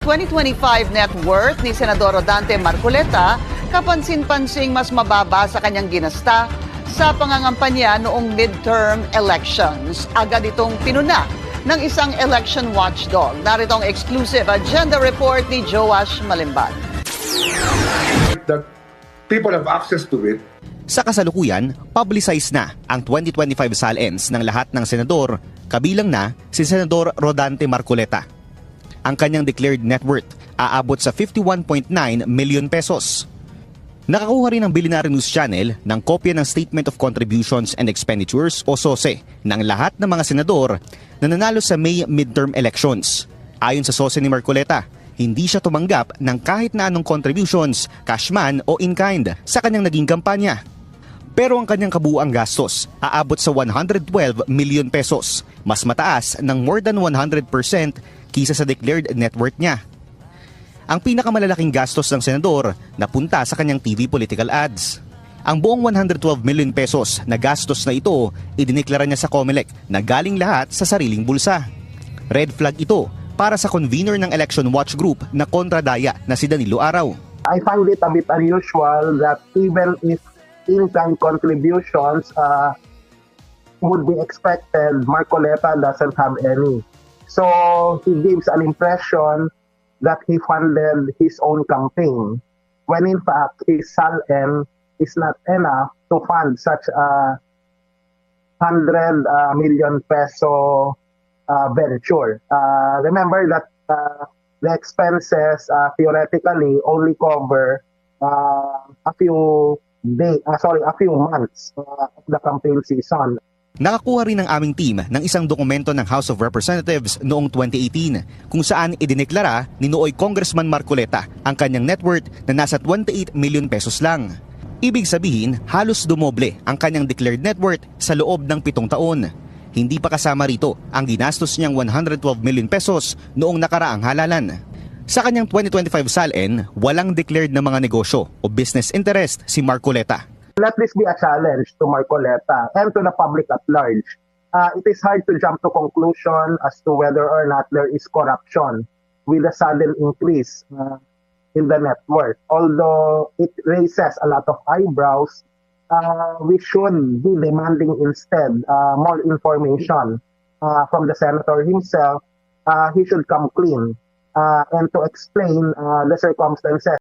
2025 net worth ni Senador Rodante Marcoleta kapansin-pansing mas mababa sa kanyang ginasta sa pangangampanya noong midterm elections. Agad itong pinuna ng isang election watchdog. Narito ang exclusive agenda report ni Joash Malimban. That people have access to it. Sa kasalukuyan, publicized na ang 2025 SALENS ng lahat ng senador, kabilang na si Senador Rodante Marcoleta. Ang kanyang declared net worth aabot sa 51.9 million pesos. Nakakuha rin ng Billionaire News Channel ng kopya ng Statement of Contributions and Expenditures o SOSE ng lahat ng mga senador na nanalo sa May midterm elections. Ayon sa SOSE ni Marcoleta, hindi siya tumanggap ng kahit na anong contributions, cash man o in-kind sa kanyang naging kampanya. Pero ang kanyang kabuuang gastos aabot sa 112 million pesos, mas mataas ng more than 100% kisa sa declared net worth niya. Ang pinakamalalaking gastos ng senador napunta sa kanyang TV political ads. Ang buong 112 million pesos na gastos na ito, idineklara niya sa COMELEC na galing lahat sa sariling bulsa. Red flag ito para sa convener ng Election Watch Group na kontradaya na si Danilo Araw. I find it a bit unusual that even if in-kind contributions would be expected, Marcoleta doesn't have any. So he gives an impression that he funded his own campaign, when in fact his SALN is not enough to fund such a 100 million peso venture. Remember that the expenses theoretically only cover a few months of the campaign season. Nakakuha rin ng aming team ng isang dokumento ng House of Representatives noong 2018 kung saan idineklara ni nooy Congressman Marcoleta ang kanyang net worth na nasa 28 million pesos lang. Ibig sabihin, halos dumoble ang kanyang declared net worth sa loob ng 7 taon. Hindi pa kasama rito ang ginastos niyang 112 million pesos noong nakaraang halalan. Sa kanyang 2025 SALN, walang declared na mga negosyo o business interest si Marcoleta. Let this be a challenge to Marcoleta and to the public at large. It is hard to jump to conclusion as to whether or not there is corruption with a sudden increase in the net worth. Although it raises a lot of eyebrows, we should be demanding instead more information from the senator himself. He should come clean and to explain the circumstances.